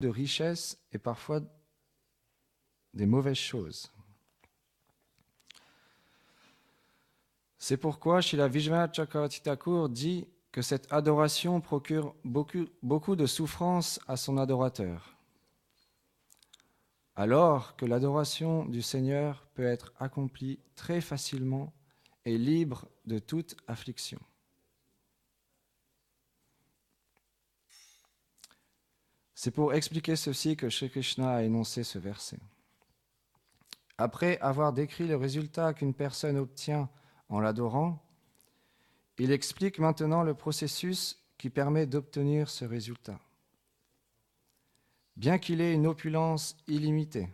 de richesses et parfois des mauvaises choses. C'est pourquoi Srila Vishwanath Chakravarti Thakur dit que cette adoration procure beaucoup de souffrance à son adorateur, alors que l'adoration du Seigneur peut être accomplie très facilement et libre de toute affliction. C'est pour expliquer ceci que Sri Krishna a énoncé ce verset. Après avoir décrit le résultat qu'une personne obtient en l'adorant, il explique maintenant le processus qui permet d'obtenir ce résultat. Bien qu'il ait une opulence illimitée,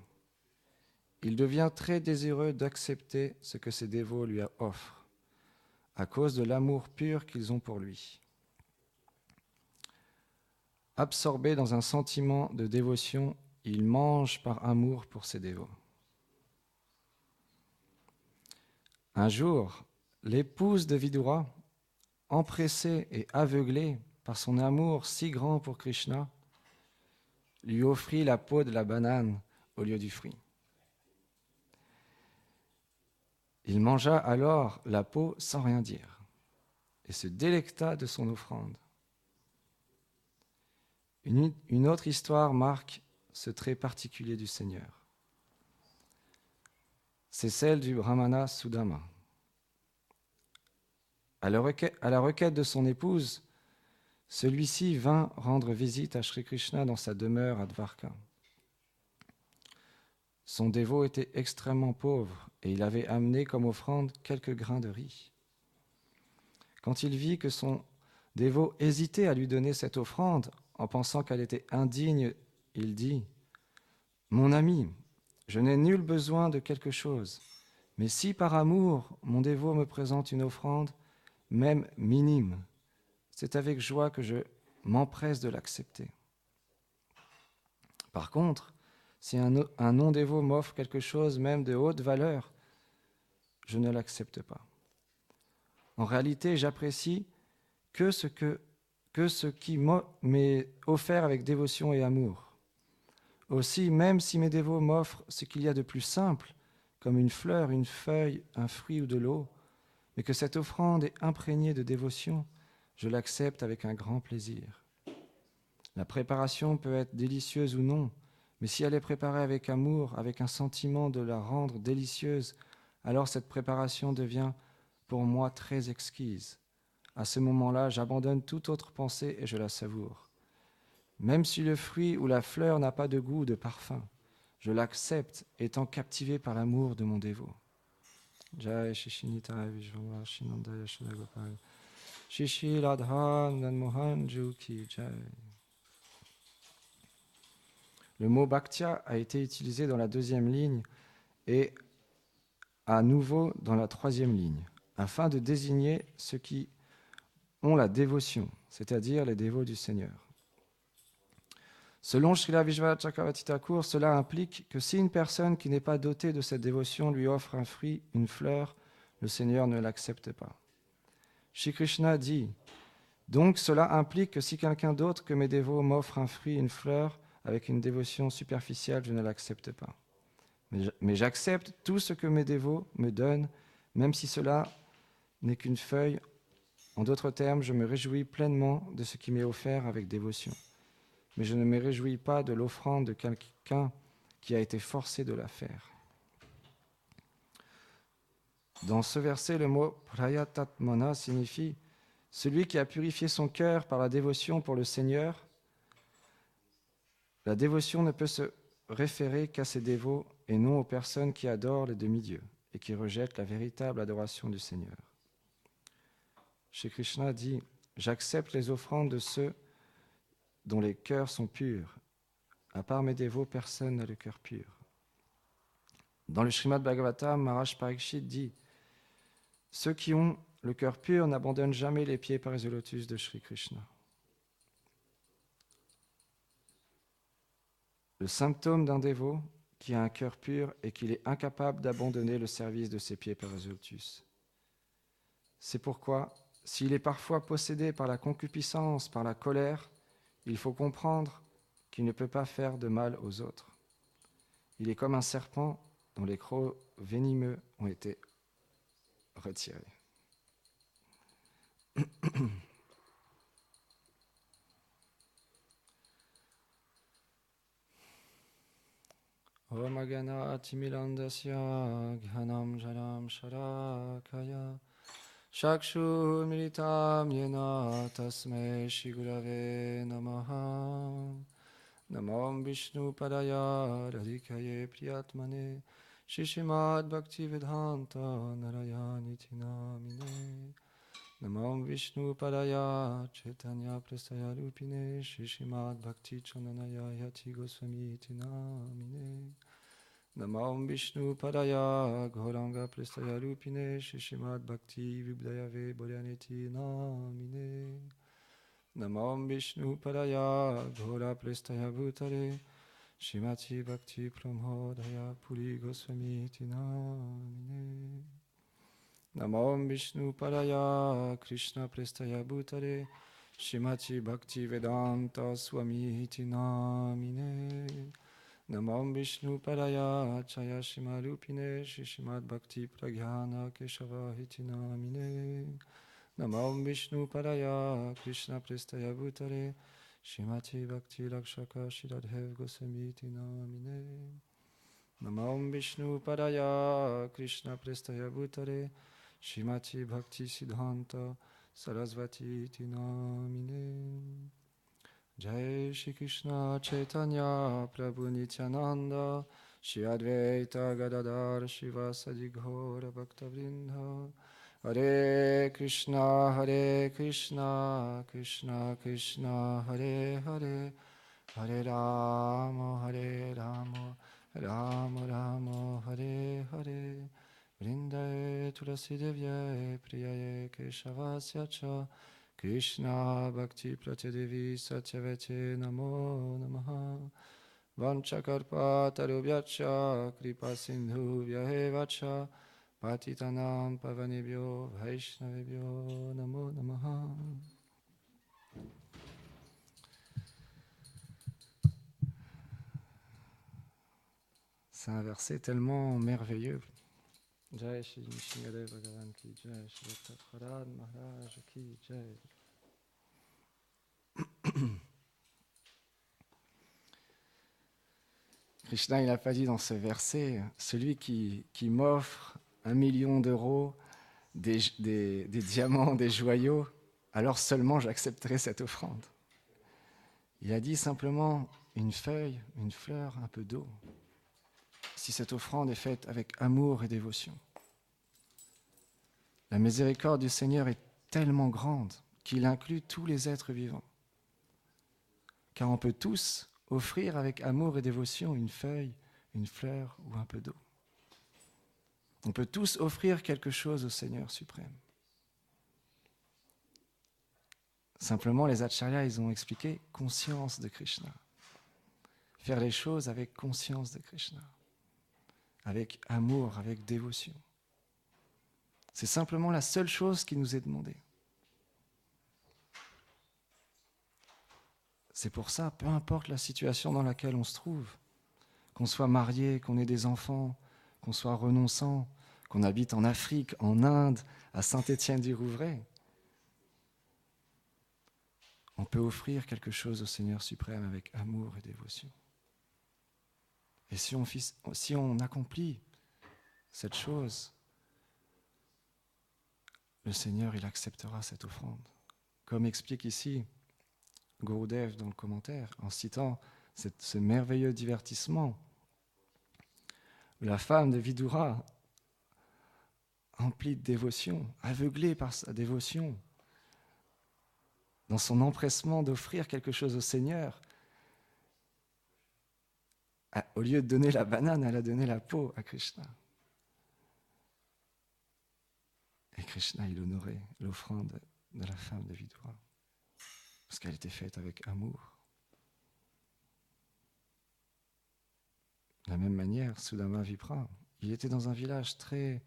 il devient très désireux d'accepter ce que ses dévots lui offrent, à cause de l'amour pur qu'ils ont pour lui. Absorbé dans un sentiment de dévotion, il mange par amour pour ses dévots. Un jour, l'épouse de Vidura, empressée et aveuglée par son amour si grand pour Krishna, lui offrit la peau de la banane au lieu du fruit. Il mangea alors la peau sans rien dire et se délecta de son offrande. Une autre histoire marque ce trait particulier du Seigneur. C'est celle du Brahmana Sudama. À la requête de son épouse, celui-ci vint rendre visite à Sri Krishna dans sa demeure à Dvarka. Son dévot était extrêmement pauvre et il avait amené comme offrande quelques grains de riz. Quand il vit que son dévot hésitait à lui donner cette offrande en pensant qu'elle était indigne, il dit « Mon ami, je n'ai nul besoin de quelque chose, mais si par amour mon dévot me présente une offrande, même minime, c'est avec joie que je m'empresse de l'accepter. Par contre, si un non-dévot m'offre quelque chose, même de haute valeur, je ne l'accepte pas. En réalité, j'apprécie que ce qui m'est offert avec dévotion et amour. Aussi, même si mes dévots m'offrent ce qu'il y a de plus simple, comme une fleur, une feuille, un fruit ou de l'eau, mais que cette offrande est imprégnée de dévotion, je l'accepte avec un grand plaisir. La préparation peut être délicieuse ou non, mais si elle est préparée avec amour, avec un sentiment de la rendre délicieuse, alors cette préparation devient pour moi très exquise. À ce moment-là, j'abandonne toute autre pensée et je la savoure. Même si le fruit ou la fleur n'a pas de goût ou de parfum, je l'accepte étant captivé par l'amour de mon dévot. Jai Shishinita Vishwama Shinandaya Shadagopal Shishi Radha Nanmohan Juki Jai. Le mot bhaktia a été utilisé dans la 2e ligne et à nouveau dans la 3e ligne, afin de désigner ceux qui ont la dévotion, c'est-à-dire les dévots du Seigneur. Selon Srila Vishwanath Chakravarti Thakur, cela implique que si une personne qui n'est pas dotée de cette dévotion lui offre un fruit, une fleur, le Seigneur ne l'accepte pas. Shri Krishna dit, donc cela implique que si quelqu'un d'autre que mes dévots m'offre un fruit, une fleur, avec une dévotion superficielle, je ne l'accepte pas. Mais j'accepte tout ce que mes dévots me donnent, même si cela n'est qu'une feuille. En d'autres termes, je me réjouis pleinement de ce qui m'est offert avec dévotion. Mais je ne me réjouis pas de l'offrande de quelqu'un qui a été forcé de la faire. Dans ce verset, le mot prayatatmana signifie « celui qui a purifié son cœur par la dévotion pour le Seigneur ». La dévotion ne peut se référer qu'à ses dévots et non aux personnes qui adorent les demi-dieux et qui rejettent la véritable adoration du Seigneur. Shri Krishna dit « J'accepte les offrandes de ceux dont les cœurs sont purs. À part mes dévots, personne n'a le cœur pur. » Dans le Srimad Bhagavatam, Maharaj Parikshit dit « Ceux qui ont le cœur pur n'abandonnent jamais les pieds par les lotus de Shri Krishna. » Le symptôme d'un dévot qui a un cœur pur est qu'il est incapable d'abandonner le service de ses pieds par les lotus. C'est pourquoi, s'il est parfois possédé par la concupiscence, par la colère, il faut comprendre qui ne peut pas faire de mal aux autres. Il est comme un serpent dont les crocs venimeux ont été retirés. Om Agana Atimilandasya Ghanam Jaram Sharakaya Shakshu Militam Yena Tasme Shigurave Namaha Namam Vishnu Padaya Radhikaye Priyatmane Shishimad Bhakti Vedanta Narayani Tinamine Namam Vishnu Padaya Chaitanya Prasaya Rupine Shishimad Bhakti Chananaya Yati Goswami Tinamine Namam Vishnu Padaya Gauranga Prasaya Rupine Shishimad Bhakti Vibdayave Bodhaneti Namine Namam Vishnu Padaya Gaura Prastaya Bhutare Shrimati Bhakti Pramodaya Puri Goswami Tinamine Namam Vishnu Padaya Krishna Prastaya Bhutare Shrimati Bhakti Vedanta Swami Tinamine Namam Vishnu Padaya Chaya Shimarupine Shishimad Bhakti Pragyana Keshava Hitinamine Namam Vishnu Padaya Krishna Prestaya Bhutare Shrimati Bhakti Lakshaka Shiradhev Goswami Tinamine Namam Vishnu Padaya Krishna Prestaya Bhutare Shrimati Bhakti Siddhanta Sarasvati Tinamine Jai Shri Krishna Chaitanya Prabhu Nityananda Shri Advaita Gadadhar Shivasadi Ghora Bhaktavrinda Hare Krishna Krishna Krishna Hare Hare Hare Rama Rama Rama Hare Hare Vrindaye Tulasi Devye Priyaye Keshavasya Cha Krishna Bhakti Pratyadevi Satyavate Namo Namaha Vanchakarpa Tarubhyacha Kripa Sindhu Vyahevacha Patitanam Pavanebhyo Vaishnavebhyo Namo Namaha. C'est un verset tellement merveilleux. Jai Shri Nishingadev Bhagavan ki Jai, Shri Dr. Prahlad Maharaj ki Jai. Krishna, il n'a pas dit dans ce verset, celui qui m'offre 1 million d'euros, des diamants, des joyaux, alors seulement j'accepterai cette offrande. Il a dit simplement une feuille, une fleur, un peu d'eau. Si cette offrande est faite avec amour et dévotion. La miséricorde du Seigneur est tellement grande qu'il inclut tous les êtres vivants. Car on peut tous offrir avec amour et dévotion une feuille, une fleur ou un peu d'eau. On peut tous offrir quelque chose au Seigneur suprême. Simplement, les acharyas, ils ont expliqué conscience de Krishna. Faire les choses avec conscience de Krishna. Avec amour, avec dévotion. C'est simplement la seule chose qui nous est demandée. C'est pour ça, peu importe la situation dans laquelle on se trouve, qu'on soit marié, qu'on ait des enfants, qu'on soit renonçant, qu'on habite en Afrique, en Inde, à Saint-Étienne-du-Rouvray, on peut offrir quelque chose au Seigneur suprême avec amour et dévotion. Et si on accomplit cette chose, le Seigneur, il acceptera cette offrande. Comme explique ici Gurudev dans le commentaire, en citant ce merveilleux divertissement, où la femme de Vidura, emplie de dévotion, aveuglée par sa dévotion, dans son empressement d'offrir quelque chose au Seigneur, au lieu de donner la banane, elle a donné la peau à Krishna. Et Krishna, il honorait l'offrande de la femme de Vidura, parce qu'elle était faite avec amour. De la même manière, Sudama Vipra, il était dans un village très,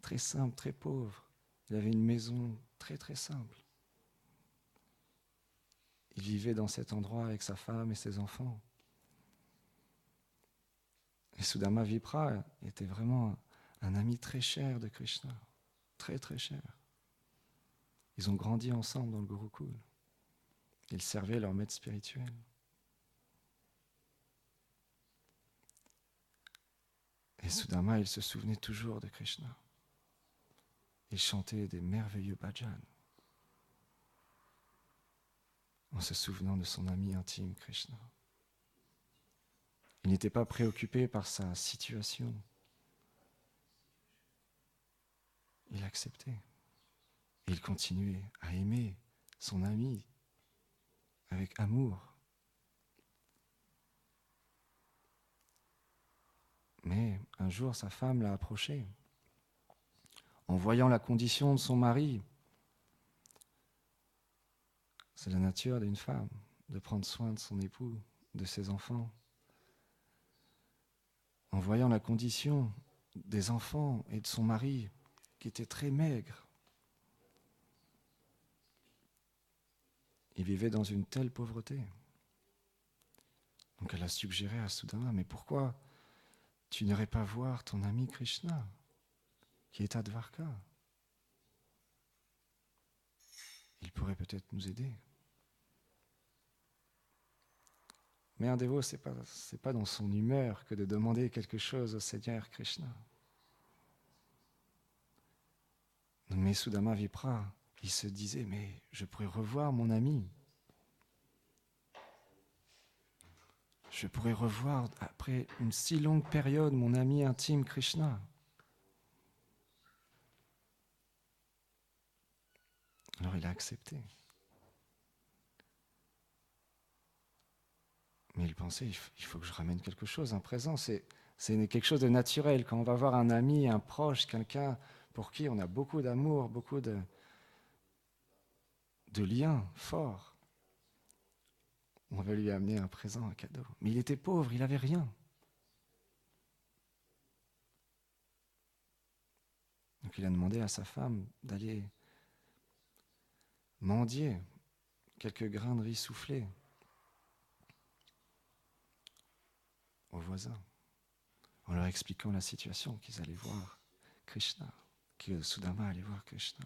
très simple, très pauvre. Il avait une maison très, très simple. Il vivait dans cet endroit avec sa femme et ses enfants. Et Sudama Vipra était vraiment un ami très cher de Krishna, très très cher. Ils ont grandi ensemble dans le Gurukul. Ils servaient leur maître spirituel. Et Sudama, il se souvenait toujours de Krishna. Il chantait des merveilleux bhajans en se souvenant de son ami intime Krishna. Il n'était pas préoccupé par sa situation. Il acceptait. Et il continuait à aimer son ami avec amour. Mais un jour, sa femme l'a approché. En voyant la condition de son mari, c'est la nature d'une femme de prendre soin de son époux, de ses enfants. En voyant la condition des enfants et de son mari, qui était très maigre, il vivait dans une telle pauvreté. Donc elle a suggéré à Sudama, mais pourquoi tu n'irais pas voir ton ami Krishna, qui est à Dvarka? Il pourrait peut-être nous aider. Mais un dévot, c'est pas dans son humeur que de demander quelque chose au Seigneur Krishna. Mais Sudama Vipra, il se disait, mais je pourrais revoir mon ami. Je pourrais revoir, après une si longue période, mon ami intime Krishna. Alors il a accepté. Mais il pensait, il faut que je ramène quelque chose, un présent. C'est quelque chose de naturel. Quand on va voir un ami, un proche, quelqu'un pour qui on a beaucoup d'amour, beaucoup de liens forts, on va lui amener un présent, un cadeau. Mais il était pauvre, il n'avait rien. Donc il a demandé à sa femme d'aller mendier quelques grains de riz soufflés aux voisins, en leur expliquant la situation, qu'ils allaient voir Krishna, que Sudama allait voir Krishna.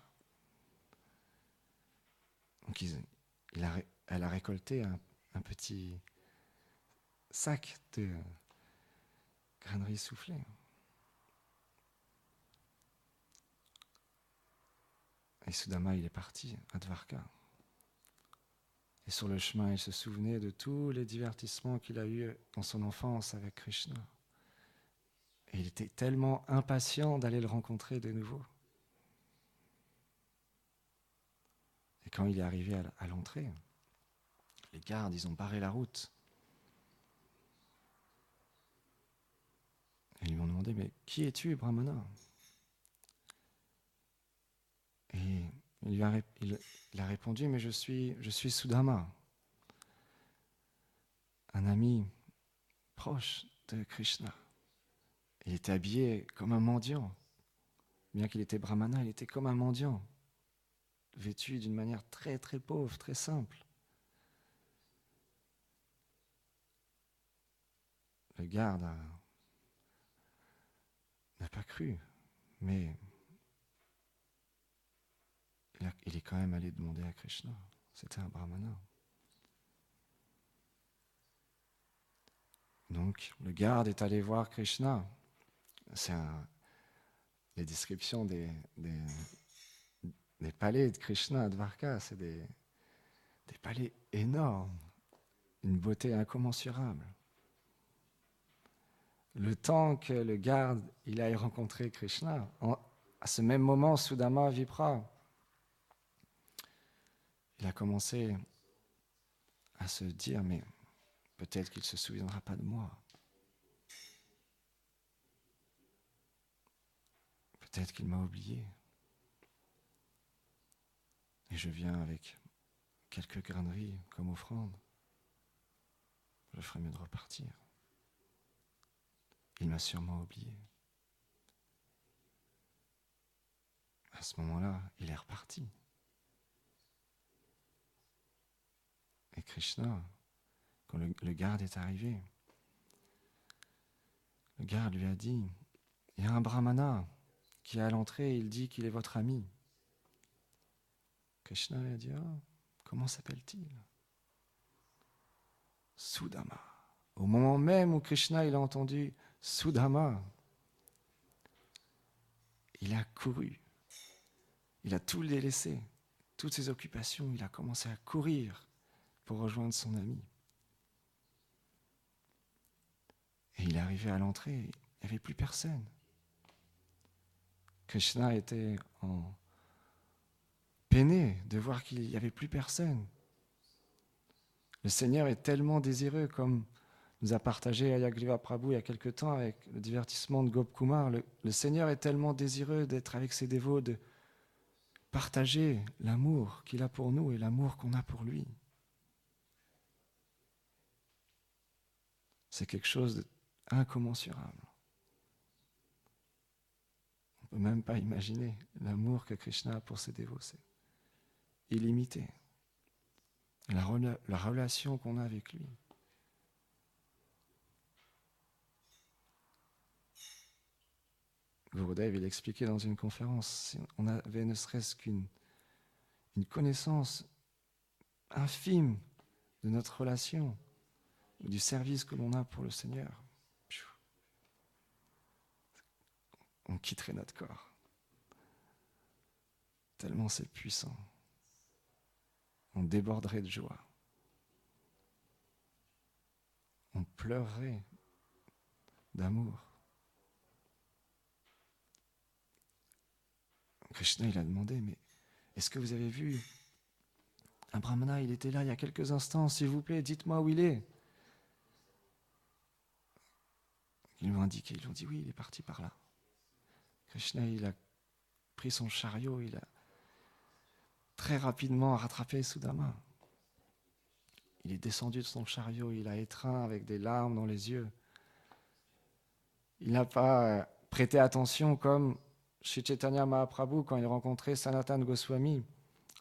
Donc elle a récolté un petit sac de grains de riz soufflés. Et Sudama, il est parti à Dvarka. Et sur le chemin, il se souvenait de tous les divertissements qu'il a eus dans son enfance avec Krishna. Et il était tellement impatient d'aller le rencontrer de nouveau. Et quand il est arrivé à l'entrée, les gardes, ils ont barré la route. Et ils lui ont demandé, mais qui es-tu, Brahmana? Et il a répondu, mais je suis Sudama, un ami proche de Krishna. Il était habillé comme un mendiant. Bien qu'il était brahmana, il était comme un mendiant, vêtu d'une manière très très pauvre, très simple. Le garde n'a pas cru, mais il est quand même allé demander à Krishna. C'était un brahmana. Donc, le garde est allé voir Krishna. C'est les descriptions des palais de Krishna à Dvarka, c'est des palais énormes, une beauté incommensurable. Le temps que le garde il aille rencontrer Krishna, à ce même moment, Sudama Vipra, il a commencé à se dire, mais peut-être qu'il ne se souviendra pas de moi. Peut-être qu'il m'a oublié. Et je viens avec quelques grains de riz comme offrande. Je ferais mieux de repartir. Il m'a sûrement oublié. À ce moment-là, il est reparti. Et Krishna, quand le garde est arrivé, Le garde lui a dit, il y a un brahmana qui est à l'entrée et il dit qu'il est votre ami. Krishna lui a dit, comment s'appelle-t-il? Sudama. Au moment même où Krishna il a entendu Sudama, il a couru. Il a tout délaissé, toutes ses occupations, il a commencé à courir pour rejoindre son ami. Et il est arrivé à l'entrée, il n'y avait plus personne. Krishna était peiné de voir qu'il n'y avait plus personne. Le Seigneur est tellement désireux, comme nous a partagé Hayagriva Prabhu il y a quelque temps avec le divertissement de Gop Kumar. Le Seigneur est tellement désireux d'être avec ses dévots, de partager l'amour qu'il a pour nous et l'amour qu'on a pour lui. C'est quelque chose d'incommensurable. On ne peut même pas imaginer l'amour que Krishna a pour ses dévots. C'est illimité. La relation qu'on a avec lui. Gurudev, il expliquait dans une conférence, si on avait ne serait-ce qu'une connaissance infime de notre relation, ou du service que l'on a pour le Seigneur, on quitterait notre corps. Tellement c'est puissant. On déborderait de joie. On pleurerait d'amour. Krishna, il a demandé, mais est-ce que vous avez vu un brahmana, il était là il y a quelques instants, s'il vous plaît, dites-moi où il est. Ils lui ont indiqué, ils lui ont dit, oui, il est parti par là. Krishna, il a pris son chariot, il a très rapidement rattrapé Sudama. Il est descendu de son chariot, il a étreint avec des larmes dans les yeux. Il n'a pas prêté attention comme chez Chaitanya Mahaprabhu quand il rencontrait Sanatan Goswami.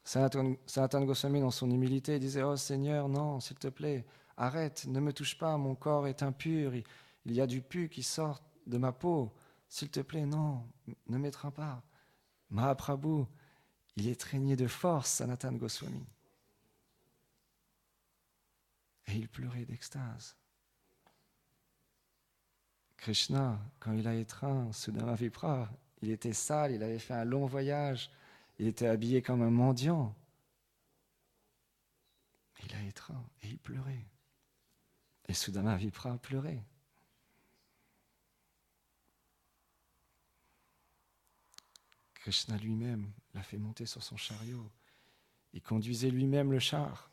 Sanatan Goswami, dans son humilité, disait « Oh Seigneur, non, s'il te plaît, arrête, ne me touche pas, mon corps est impur, il y a du pu qui sort de ma peau. S'il te plaît, non, ne m'étreins pas. » Mahaprabhu, il est traîné de force, Sanatan Goswami. Et il pleurait d'extase. Krishna, quand il a étreint Sudama Vipra, il était sale, il avait fait un long voyage, il était habillé comme un mendiant. Il a étreint et il pleurait. Et Sudama Vipra pleurait. Krishna lui-même l'a fait monter sur son chariot. Il conduisait lui-même le char.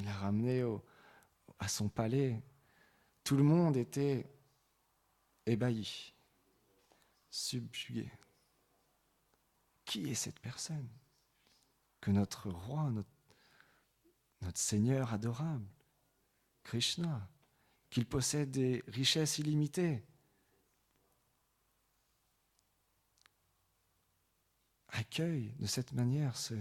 Il l'a ramené à son palais. Tout le monde était ébahi, subjugué. Qui est cette personne que notre roi, notre Seigneur adorable, Krishna, qu'il possède des richesses illimitées, accueille de cette manière ce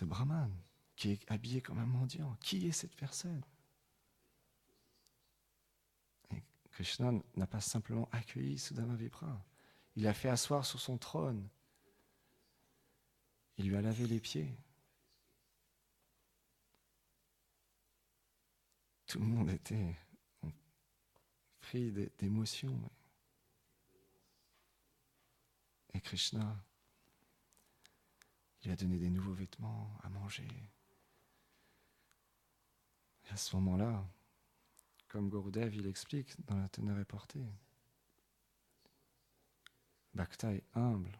brahman qui est habillé comme un mendiant. Qui est cette personne? Et Krishna n'a pas simplement accueilli Sudama Vipra, il l'a fait asseoir sur son trône. Il lui a lavé les pieds. Tout le monde était pris d'émotion. Et Krishna, il lui a donné des nouveaux vêtements à manger. Et à ce moment-là, comme Gurudev il explique dans la teneur est portée, Bhakta est humble.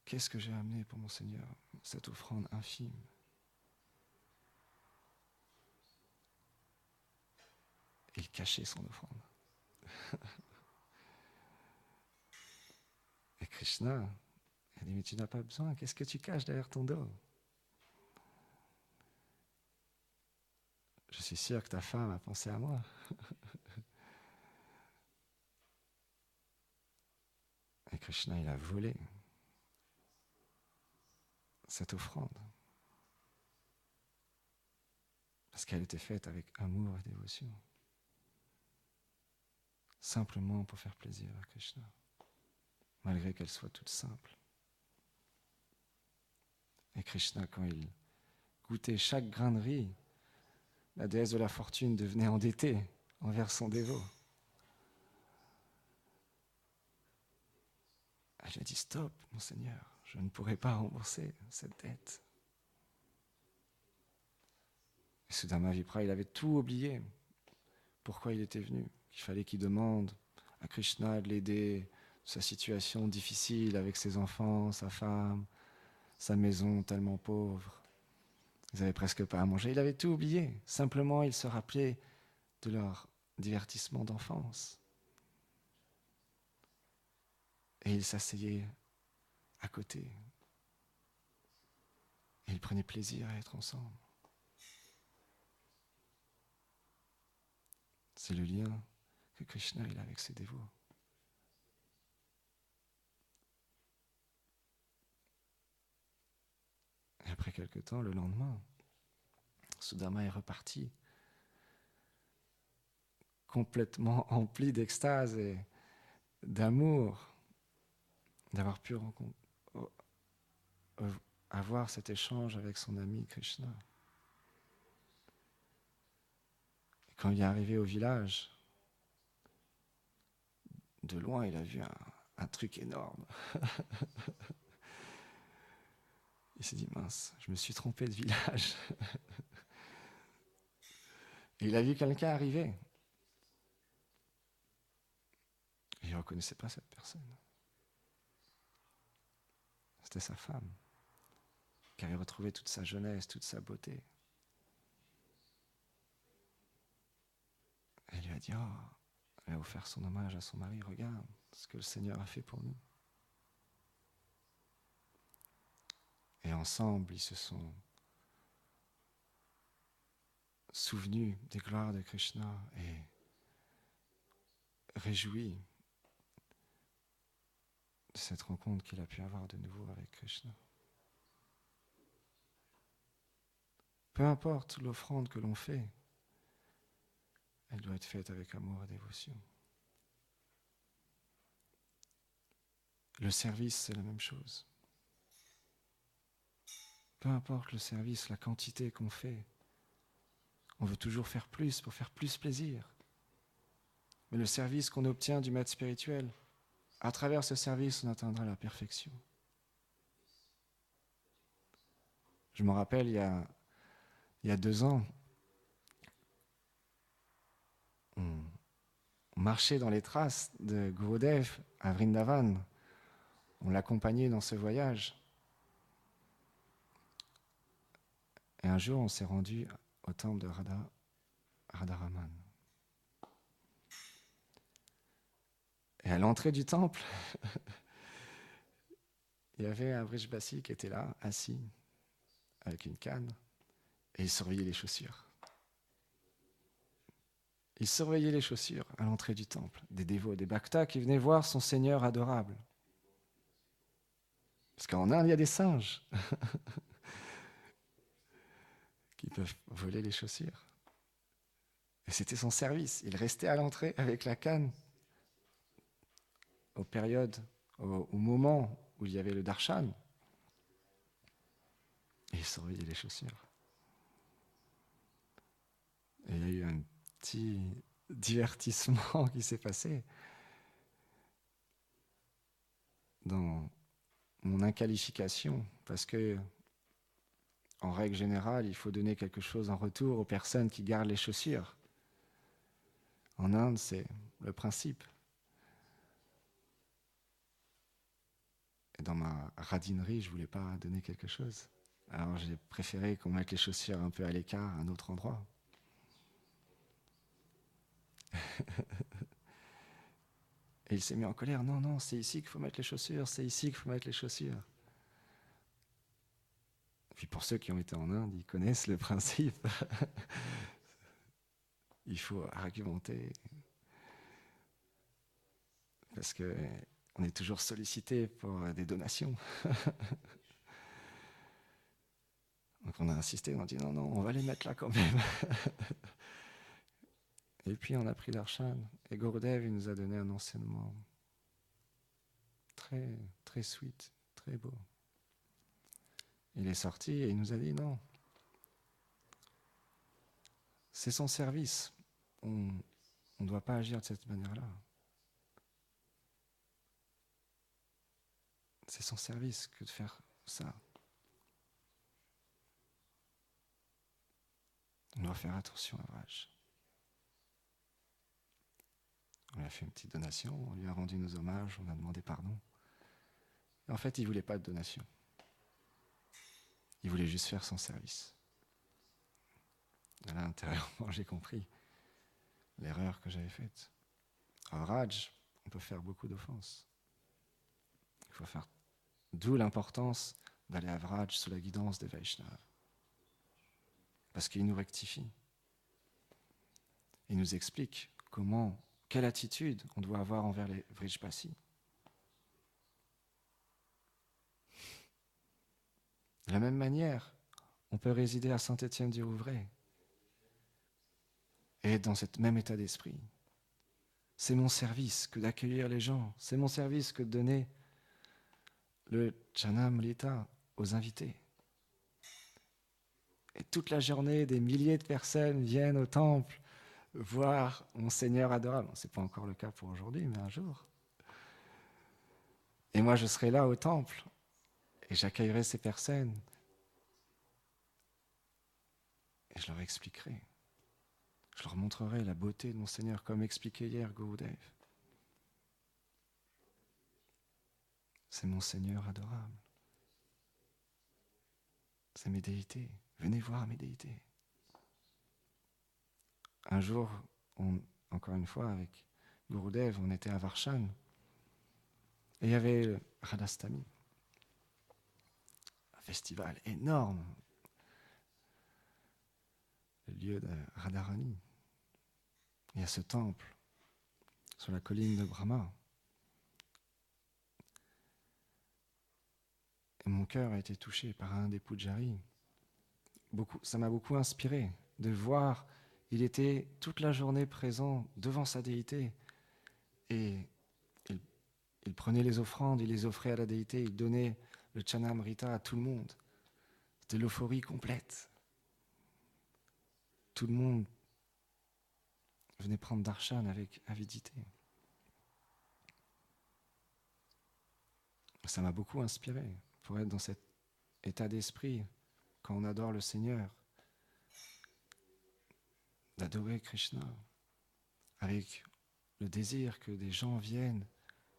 Qu'est-ce que j'ai amené pour mon Seigneur? Cette offrande infime. Il cachait son offrande. Et Krishna, il dit, mais tu n'as pas besoin, qu'est-ce que tu caches derrière ton dos? Je suis sûr que ta femme a pensé à moi. Et Krishna, il a volé cette offrande. Parce qu'elle était faite avec amour et dévotion. Simplement pour faire plaisir à Krishna, malgré qu'elle soit toute simple. Et Krishna, quand il goûtait chaque grain de riz, la déesse de la fortune devenait endettée envers son dévot. Elle lui a dit « Stop, mon Seigneur, je ne pourrai pas rembourser cette dette. » Et Sudama Vipra, il avait tout oublié. Pourquoi il était venu? Il fallait qu'il demande à Krishna de l'aider de sa situation difficile avec ses enfants, sa femme, sa maison tellement pauvre. Ils n'avaient presque pas à manger. Il avait tout oublié. Simplement, il se rappelait de leur divertissement d'enfance. Et il s'asseyait à côté. Et ils prenaient plaisir à être ensemble. C'est le lien que Krishna a avec ses dévots. Et après quelque temps, le lendemain, Sudama est reparti, complètement empli d'extase et d'amour, d'avoir pu avoir cet échange avec son ami Krishna. Et quand il est arrivé au village, de loin, il a vu un truc énorme. Il s'est dit, mince, je me suis trompé de village. Et il a vu quelqu'un arriver. Et il ne reconnaissait pas cette personne. C'était sa femme, qui avait retrouvé toute sa jeunesse, toute sa beauté. Et il lui a dit, elle a offert son hommage à son mari, regarde ce que le Seigneur a fait pour nous. Et ensemble, ils se sont souvenus des gloires de Krishna et réjouis de cette rencontre qu'il a pu avoir de nouveau avec Krishna. Peu importe l'offrande que l'on fait, elle doit être faite avec amour et dévotion. Le service, c'est la même chose. Peu importe le service, la quantité qu'on fait, on veut toujours faire plus pour faire plus plaisir. Mais le service qu'on obtient du maître spirituel, à travers ce service, on atteindra la perfection. Je me rappelle, il y a 2 ans, on marchait dans les traces de Gurudev à Vrindavan. On l'accompagnait dans ce voyage. Et un jour, on s'est rendu au temple de Radharaman. Et à l'entrée du temple, il y avait un Vrishbasi qui était là, assis, avec une canne, et il surveillait les chaussures. Il surveillait les chaussures à l'entrée du temple, des dévots, des bhaktas qui venaient voir son Seigneur adorable. Parce qu'en Inde, il y a des singes qui peuvent voler les chaussures. Et c'était son service. Il restait à l'entrée avec la canne au moment où il y avait le darshan. Et il surveillait les chaussures. Et il y a eu un petit divertissement qui s'est passé dans mon inqualification, parce que en règle générale, il faut donner quelque chose en retour aux personnes qui gardent les chaussures. En Inde, c'est le principe. Et dans ma radinerie, je ne voulais pas donner quelque chose. Alors j'ai préféré qu'on mette les chaussures un peu à l'écart, à un autre endroit. Et il s'est mis en colère. Non, non, c'est ici qu'il faut mettre les chaussures, c'est ici qu'il faut mettre les chaussures. Puis pour ceux qui ont été en Inde, ils connaissent le principe. Il faut argumenter. Parce qu'on est toujours sollicité pour des donations. Donc on a insisté, on a dit non, on va les mettre là quand même. Et puis on a pris darshan. Et Gurudev, il nous a donné un enseignement très, très sweet, très beau. Il est sorti et il nous a dit non. C'est son service. On ne doit pas agir de cette manière-là. C'est son service que de faire ça. On doit faire attention à Vraj. On lui a fait une petite donation, on lui a rendu nos hommages, on a demandé pardon. Et en fait, il ne voulait pas de donation. Il voulait juste faire son service. Et là, intérieurement, j'ai compris l'erreur que j'avais faite. À Vraj, on peut faire beaucoup d'offenses. Il faut faire. D'où l'importance d'aller à Vraj sous la guidance des Vaishnavas. Parce qu'il nous rectifie. Il nous explique quelle attitude on doit avoir envers les Vrijpasi. De la même manière, on peut résider à Saint-Étienne-du-Rouvray et être dans ce même état d'esprit. C'est mon service que d'accueillir les gens. C'est mon service que de donner le Chanamrita aux invités. Et toute la journée, des milliers de personnes viennent au temple voir mon Seigneur adorable. Ce n'est pas encore le cas pour aujourd'hui, mais un jour. Et moi, je serai là au temple et j'accueillerai ces personnes et je leur expliquerai. Je leur montrerai la beauté de mon Seigneur, comme expliqué hier Gurudev. C'est mon Seigneur adorable. C'est mes déités. Venez voir mes déités. Un jour, encore une fois, avec Gurudev, on était à Varshan. Et il y avait le Radhastami. Un festival énorme. Le lieu de Radharani. Il y a ce temple sur la colline de Brahma. Et mon cœur a été touché par un des pujaris. Ça m'a beaucoup inspiré de voir, il était toute la journée présent devant sa déité et il prenait les offrandes, il les offrait à la déité, il donnait le Chanamrita à tout le monde. C'était l'euphorie complète. Tout le monde venait prendre darshan avec avidité. Ça m'a beaucoup inspiré pour être dans cet état d'esprit quand on adore le Seigneur, d'adorer Krishna, avec le désir que des gens viennent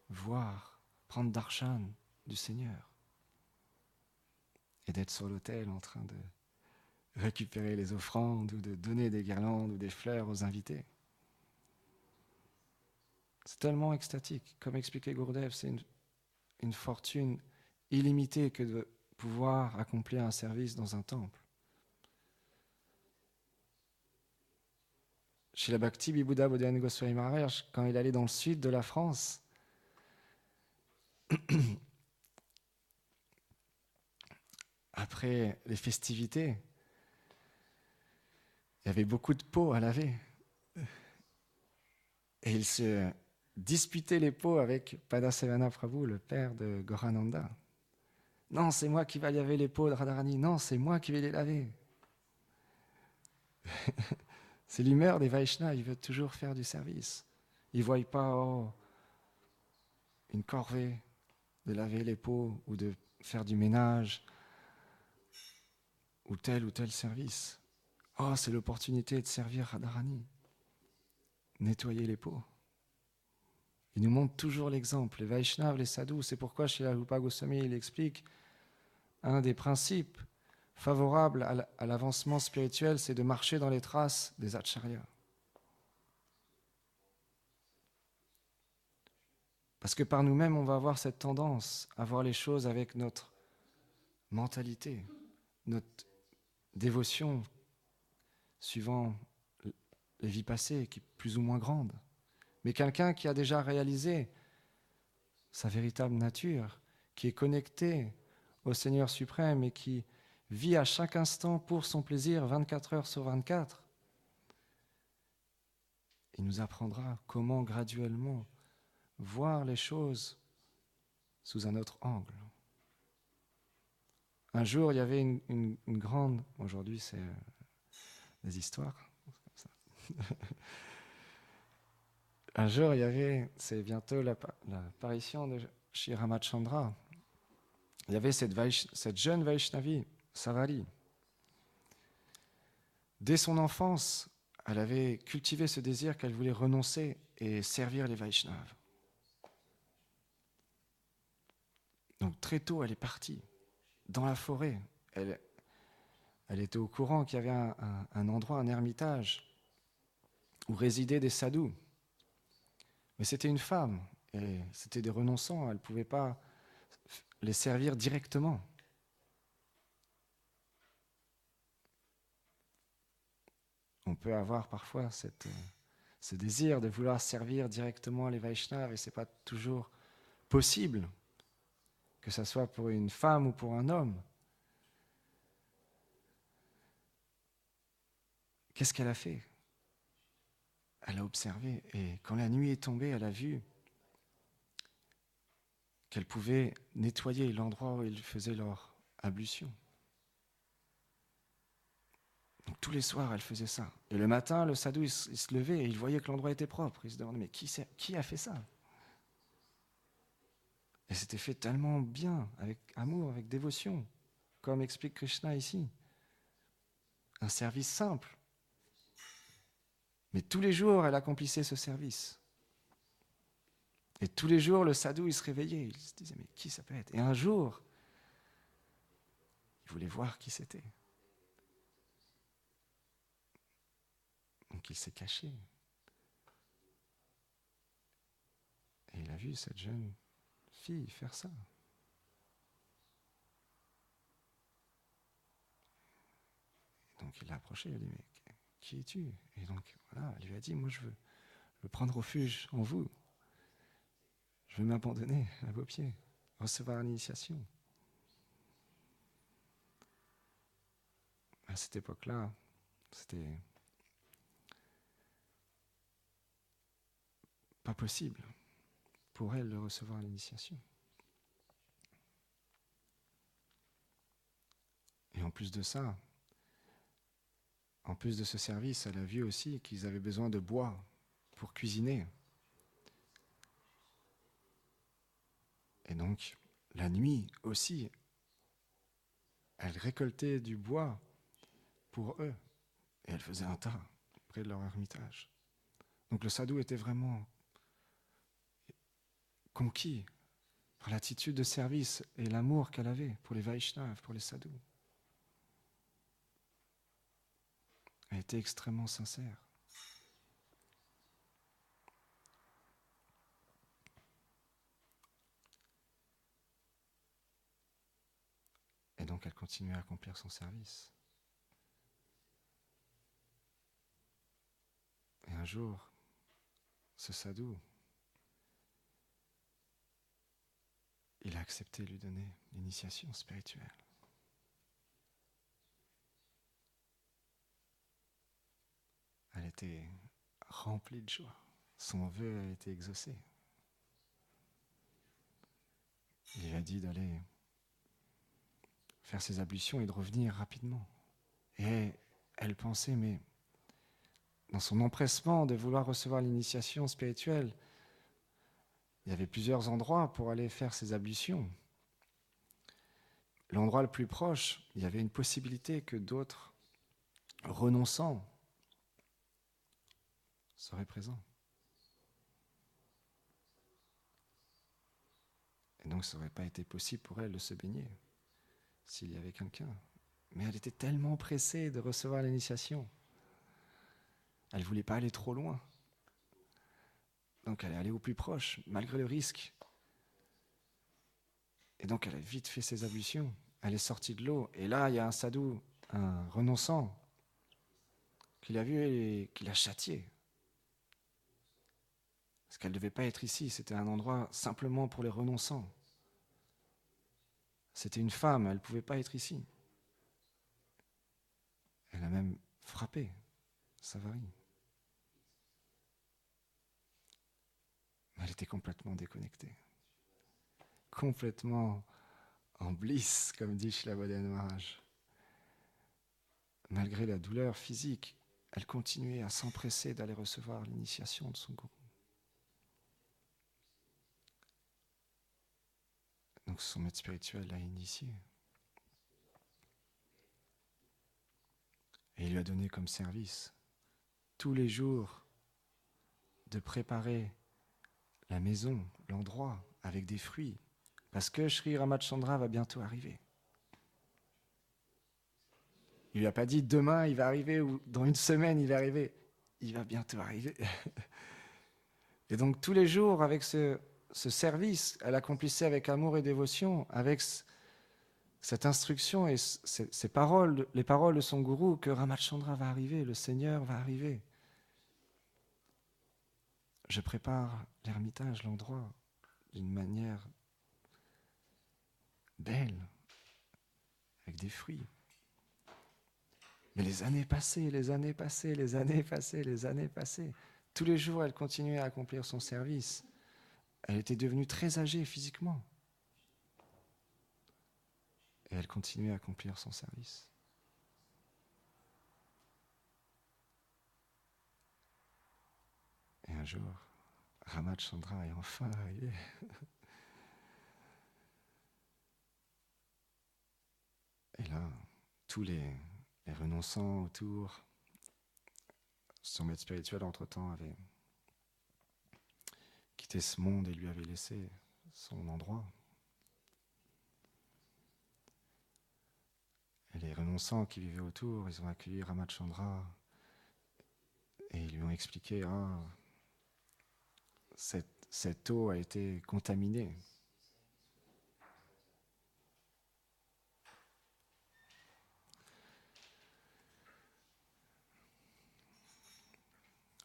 voir, prendre darshan du Seigneur, et d'être sur l'autel en train de récupérer les offrandes ou de donner des guirlandes ou des fleurs aux invités. C'est tellement extatique. Comme expliquait Gurudev, c'est une fortune illimitée que de pouvoir accomplir un service dans un temple. Chez la Bhakti Vibhuda Bodhayana Goswami Maharaj, quand il allait dans le sud de la France, après les festivités, il y avait beaucoup de pots à laver. Et il se disputait les pots avec Padasevana Prabhu, le père de Gorananda. Non, c'est moi qui vais laver les pots de Radharani. Non, c'est moi qui vais les laver. C'est l'humeur des Vaishnavas, ils veulent toujours faire du service. Ils ne voient pas une corvée de laver les pots ou de faire du ménage ou tel service. Oh, c'est l'opportunité de servir Radharani. Nettoyer les pots. Il nous montre toujours l'exemple. Les Vaishnavas, les sadhus, c'est pourquoi chez la Rupa Goswami, il explique un des principes favorables à l'avancement spirituel, c'est de marcher dans les traces des acharyas. Parce que par nous-mêmes, on va avoir cette tendance à voir les choses avec notre mentalité, notre dévotion, suivant les vies passées, qui est plus ou moins grande. Mais quelqu'un qui a déjà réalisé sa véritable nature, qui est connecté au Seigneur suprême et qui vit à chaque instant pour son plaisir 24 heures sur 24. Il nous apprendra comment graduellement voir les choses sous un autre angle. Un jour, il y avait une grande... Aujourd'hui, c'est des histoires. Un jour, il y avait... C'est bientôt l'apparition de Sri Ramachandra. Il y avait cette jeune Vaishnavi, Savari. Dès son enfance, elle avait cultivé ce désir qu'elle voulait renoncer et servir les Vaishnavas. Donc très tôt, elle est partie dans la forêt. Elle était au courant qu'il y avait un endroit, un ermitage, où résidaient des sadhus. Mais c'était une femme, et c'était des renonçants, elle ne pouvait pas les servir directement. On peut avoir parfois ce désir de vouloir servir directement les Vaishnavas, et ce n'est pas toujours possible, que ce soit pour une femme ou pour un homme. Qu'est-ce qu'elle a fait? Elle a observé, et quand la nuit est tombée, elle a vu qu'elle pouvait nettoyer l'endroit où ils faisaient leur ablution. Donc tous les soirs, elle faisait ça. Et le matin, le sadhu, il se levait et il voyait que l'endroit était propre. Il se demandait, mais qui a fait ça? Et c'était fait tellement bien, avec amour, avec dévotion, comme explique Krishna ici. Un service simple. Mais tous les jours, elle accomplissait ce service. Et tous les jours, le sadhu, il se réveillait. Il se disait, mais qui ça peut être? Et un jour, il voulait voir qui c'était. Donc il s'est caché. Et il a vu cette jeune fille faire ça. Et donc il l'a approché, il lui a dit, mais qui es-tu? Et donc voilà, elle lui a dit, moi je veux prendre refuge en vous. Je veux m'abandonner à vos pieds, recevoir l'initiation. À cette époque-là, c'était pas possible pour elle de recevoir l'initiation. Et en plus de ça, en plus de ce service, elle a vu aussi qu'ils avaient besoin de bois pour cuisiner. Et donc, la nuit aussi, elle récoltait du bois pour eux. Et elle faisait un tas près de leur ermitage. Donc le sadhu était vraiment conquis par l'attitude de service et l'amour qu'elle avait pour les Vaishnavas, pour les sadhus. Elle était extrêmement sincère. Et donc elle continuait à accomplir son service. Et un jour, ce sadhu, il a accepté de lui donner l'initiation spirituelle. Elle était remplie de joie. Son vœu a été exaucé. Il lui a dit d'aller faire ses ablutions et de revenir rapidement. Et elle pensait, mais dans son empressement de vouloir recevoir l'initiation spirituelle, il y avait plusieurs endroits pour aller faire ses ablutions. L'endroit le plus proche, il y avait une possibilité que d'autres renonçants seraient présents. Et donc ça n'aurait pas été possible pour elle de se baigner s'il y avait quelqu'un. Mais elle était tellement pressée de recevoir l'initiation. Elle ne voulait pas aller trop loin. Donc elle est allée au plus proche, malgré le risque. Et donc elle a vite fait ses ablutions. Elle est sortie de l'eau. Et là, il y a un sadhu, un renonçant, qui l'a vu et qui l'a châtié. Parce qu'elle ne devait pas être ici. C'était un endroit simplement pour les renonçants. C'était une femme, elle ne pouvait pas être ici. a même frappé Savari. Mais elle était complètement déconnectée. Complètement en bliss, comme dit Srila Bodhidharma Maharaj. Malgré la douleur physique, elle continuait à s'empresser d'aller recevoir l'initiation de son gourou. Donc son maître spirituel l'a initiée. Et il lui a donné comme service, tous les jours, de préparer la maison, l'endroit, avec des fruits, parce que Sri Ramachandra va bientôt arriver. Il ne lui a pas dit demain il va arriver ou dans une semaine il va arriver. Il va bientôt arriver. Et donc tous les jours, avec ce service, elle accomplissait avec amour et dévotion, avec cette instruction et ces paroles, les paroles de son gourou, que Ramachandra va arriver, le Seigneur va arriver. Je prépare l'ermitage, l'endroit, d'une manière belle, avec des fruits. Mais les années passées, les années passées, les années passées, les années passées. Tous les jours, elle continuait à accomplir son service. Elle était devenue très âgée physiquement. Et elle continuait à accomplir son service. Et un jour, Ramachandra est enfin arrivé. Et là, tous les renonçants autour, son maître spirituel entre-temps avait quitté ce monde et lui avait laissé son endroit. Et les renonçants qui vivaient autour, ils ont accueilli Ramachandra et ils lui ont expliqué cette eau a été contaminée.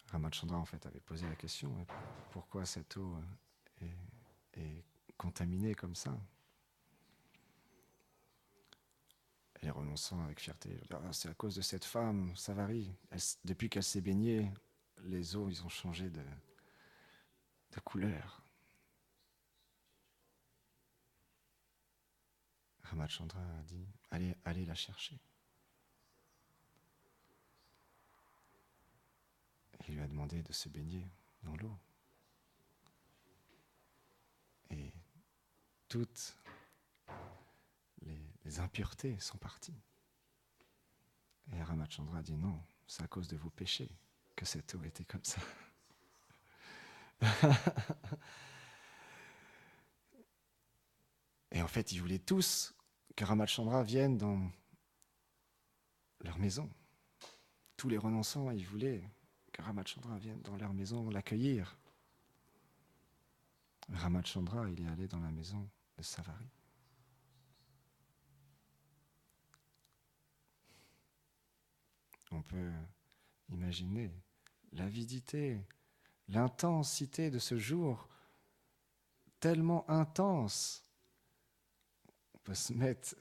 Ramachandra en fait avait posé la question, pourquoi cette eau est contaminée comme ça? Et les renonçants avec fierté, c'est à cause de cette femme, Savari. Depuis qu'elle s'est baignée, les eaux ils ont changé de couleur. Ramachandra a dit, allez la chercher. Il lui a demandé de se baigner dans l'eau. Et toutes les impuretés sont parties. Et Ramachandra a dit non, c'est à cause de vos péchés que cette eau était comme ça. Et en fait, ils voulaient tous que Ramachandra vienne dans leur maison. Tous les renonçants, ils voulaient que Ramachandra vienne dans leur maison l'accueillir. Ramachandra, il est allé dans la maison de Savari. On peut imaginer l'avidité, l'intensité de ce jour, tellement intense. On peut se mettre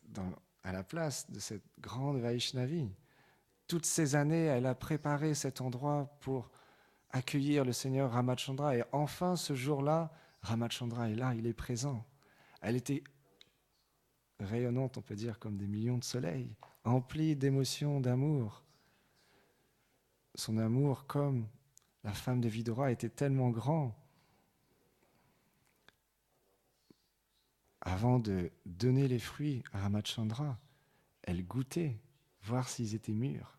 à la place de cette grande Vaishnavi. Toutes ces années, elle a préparé cet endroit pour accueillir le Seigneur Ramachandra. Et enfin, ce jour-là, Ramachandra est là, il est présent. Elle était rayonnante, on peut dire, comme des millions de soleils, emplie d'émotions, d'amour. Son amour, comme la femme de Vidura, était tellement grand. Avant de donner les fruits à Ramachandra, elle goûtait, voir s'ils étaient mûrs.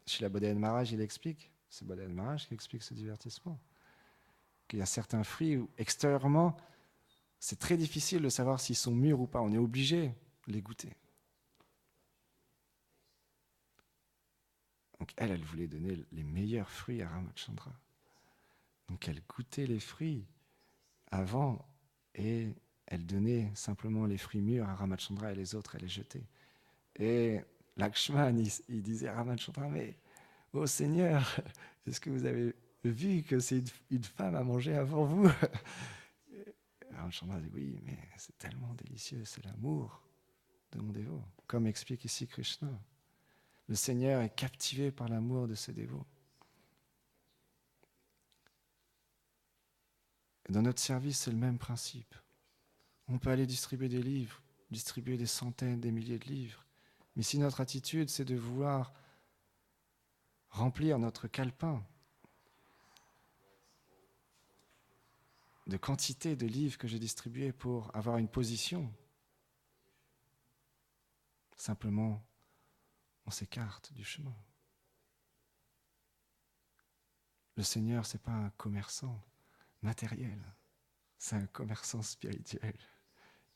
Chez la Bodhidharma Maharaj, il explique, c'est Bodhidharma Maharaj qui explique ce divertissement, qu'il y a certains fruits où, extérieurement, c'est très difficile de savoir s'ils sont mûrs ou pas. On est obligé de les goûter. Donc elle voulait donner les meilleurs fruits à Ramachandra. Donc elle goûtait les fruits avant et elle donnait simplement les fruits mûrs à Ramachandra et les autres, elle les jetait. Et Lakshman, il disait à Ramachandra, mais ô Seigneur, est-ce que vous avez vu que c'est une femme à manger avant vous? Ramachandra dit, oui, mais c'est tellement délicieux, c'est l'amour de mon dévot, comme explique ici Krishna. Le Seigneur est captivé par l'amour de ses dévots. Et dans notre service, c'est le même principe. On peut aller distribuer des livres, distribuer des centaines, des milliers de livres. Mais si notre attitude, c'est de vouloir remplir notre calepin de quantité de livres que j'ai distribués pour avoir une position, simplement, on s'écarte du chemin. Le Seigneur, ce n'est pas un commerçant matériel, c'est un commerçant spirituel.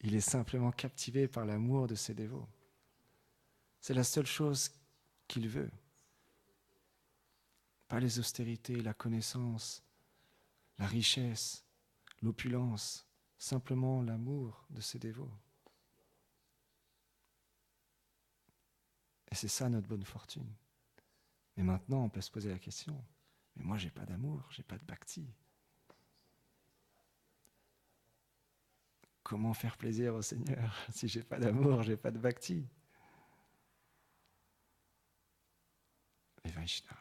Il est simplement captivé par l'amour de ses dévots. C'est la seule chose qu'il veut. Pas les austérités, la connaissance, la richesse, l'opulence, simplement l'amour de ses dévots. Et c'est ça notre bonne fortune. Mais maintenant, on peut se poser la question, mais moi, j'ai pas d'amour, j'ai pas de bhakti. Comment faire plaisir au Seigneur si j'ai pas d'amour, j'ai pas de bhakti? Les Vaishnavas,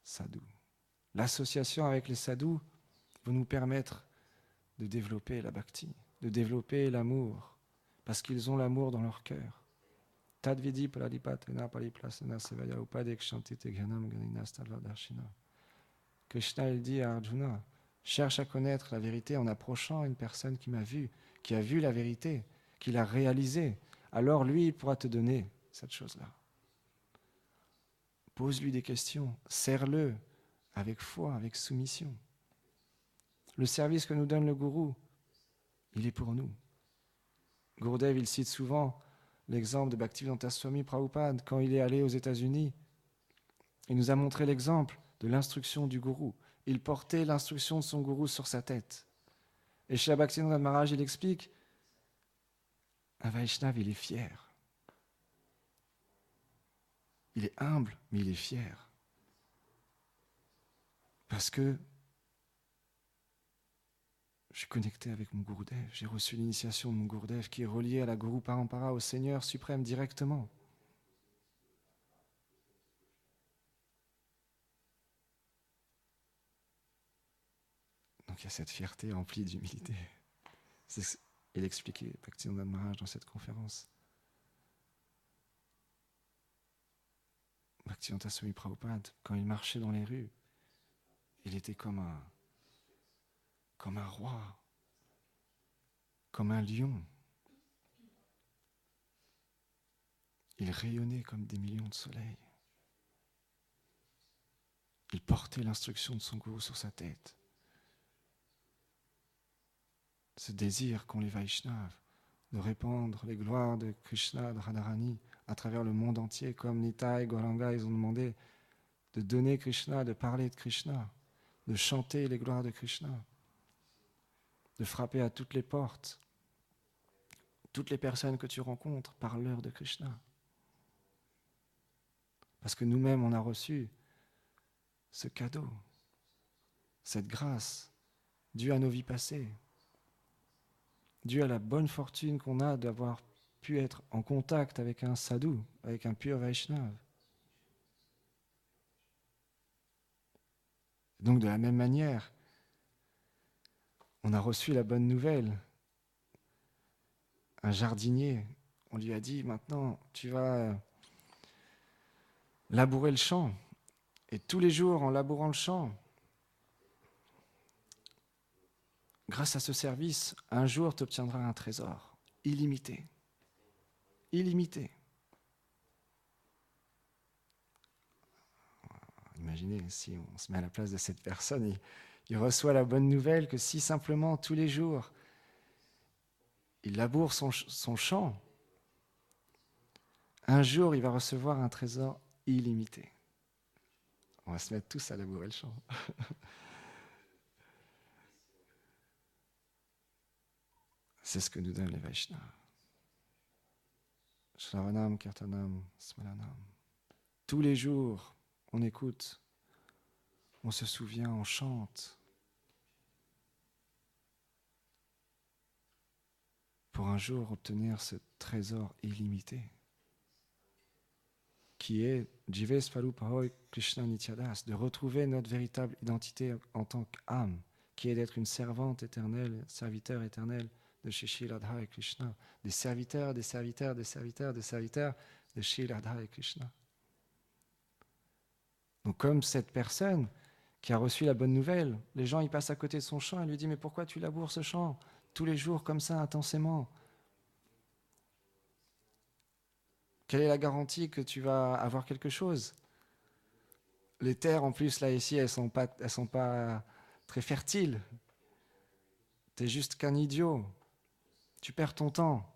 sadhus. L'association avec les sadhus va nous permettre de développer la bhakti, de développer l'amour, parce qu'ils ont l'amour dans leur cœur. Tadvidi paradipatena pariplasana sevaya upadekshanti te gyanam ganinastalvadarshina. Krishna, il dit à Arjuna, cherche à connaître la vérité en approchant une personne qui m'a vu, qui a vu la vérité, qui l'a réalisée. Alors lui, il pourra te donner cette chose-là. Pose-lui des questions, serre-le avec foi, avec soumission. Le service que nous donne le gourou, il est pour nous. Gurudev, il cite souvent l'exemple de Bhaktivedanta Swami Prabhupada quand il est allé aux États-Unis. Il nous a montré l'exemple de l'instruction du gourou. Il portait l'instruction de son gourou sur sa tête. Et chez Bhaktivedanta Maharaj, il explique, un Vaishnav, il est fier. Il est humble, mais il est fier. Parce que je suis connecté avec mon Gurudev. J'ai reçu l'initiation de mon Gurudev qui est relié à la Guru Parampara, au Seigneur suprême directement. Donc il y a cette fierté emplie d'humilité. Il expliquait Bhaktivedanta Maharaj dans cette conférence. Bhaktivedanta Swami Prabhupada, quand il marchait dans les rues, il était comme un roi, comme un lion. Il rayonnait comme des millions de soleils. Il portait l'instruction de son gourou sur sa tête. Ce désir qu'ont les Vaishnavas de répandre les gloires de Krishna, de Radharani à travers le monde entier, comme Nitai et Gauranga, ils ont demandé de donner Krishna, de parler de Krishna, de chanter les gloires de Krishna, de frapper à toutes les portes. Toutes les personnes que tu rencontres, parlent-leur de Krishna. Parce que nous-mêmes, on a reçu ce cadeau, cette grâce, due à nos vies passées, due à la bonne fortune qu'on a d'avoir pu être en contact avec un sadhu, avec un pur Vaishnav. Donc de la même manière, on a reçu la bonne nouvelle. Un jardinier, on lui a dit, maintenant, tu vas labourer le champ. Et tous les jours, en labourant le champ, grâce à ce service, un jour, tu obtiendras un trésor illimité. Illimité. Imaginez, si on se met à la place de cette personne, il reçoit la bonne nouvelle que si simplement, tous les jours, il laboure son champ, un jour, il va recevoir un trésor illimité. On va se mettre tous à labourer le champ. C'est ce que nous donnent les Vaishnavas. Shravanam, Kirtanam, Smaranam. Tous les jours, on écoute, on se souvient, on chante. Pour un jour obtenir ce trésor illimité. qui est Jive Svarupahoy Krishna Nityadas, de retrouver notre véritable identité en tant qu'âme, qui est d'être une servante éternelle, serviteur éternel de Shri Radha et Krishna, des serviteurs de Shri Radha et Krishna. Donc comme cette personne qui a reçu la bonne nouvelle, les gens ils passent à côté de son champ et lui disent « Mais pourquoi tu laboures ce champ tous les jours comme ça, intensément ? Quelle est la garantie que tu vas avoir quelque chose ? Les terres, en plus, là, ici, elles sont pas très fertiles. Tu es juste qu'un idiot. Tu perds ton temps. »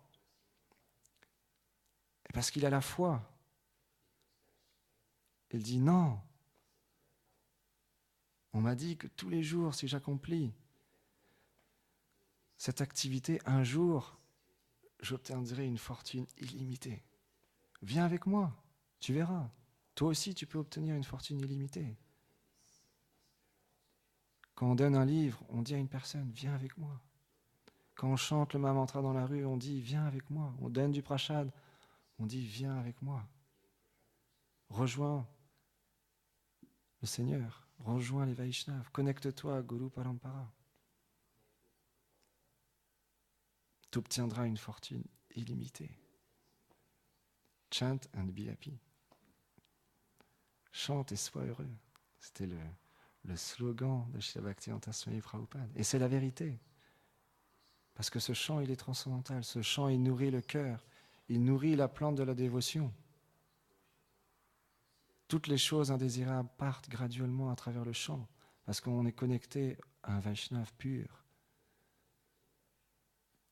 Et parce qu'il a la foi. Il dit « Non. On m'a dit que tous les jours, si j'accomplis cette activité, un jour, j'obtiendrai une fortune illimitée. Viens avec moi, tu verras. Toi aussi, tu peux obtenir une fortune illimitée. » Quand on donne un livre, on dit à une personne, viens avec moi. Quand on chante le Mahamantra dans la rue, on dit, viens avec moi. On donne du prashad, on dit, viens avec moi. Rejoins le Seigneur, rejoins les Vaishnavas, connecte-toi à Guru Parampara. Tu obtiendras une fortune illimitée. Chant and be happy. Chante et sois heureux. C'était le slogan de Srila Bhaktivedanta Swami Prabhupada. Et c'est la vérité. Parce que ce chant, il est transcendantal. Ce chant, il nourrit le cœur. Il nourrit la plante de la dévotion. Toutes les choses indésirables partent graduellement à travers le chant. Parce qu'on est connecté à un Vaishnav pur.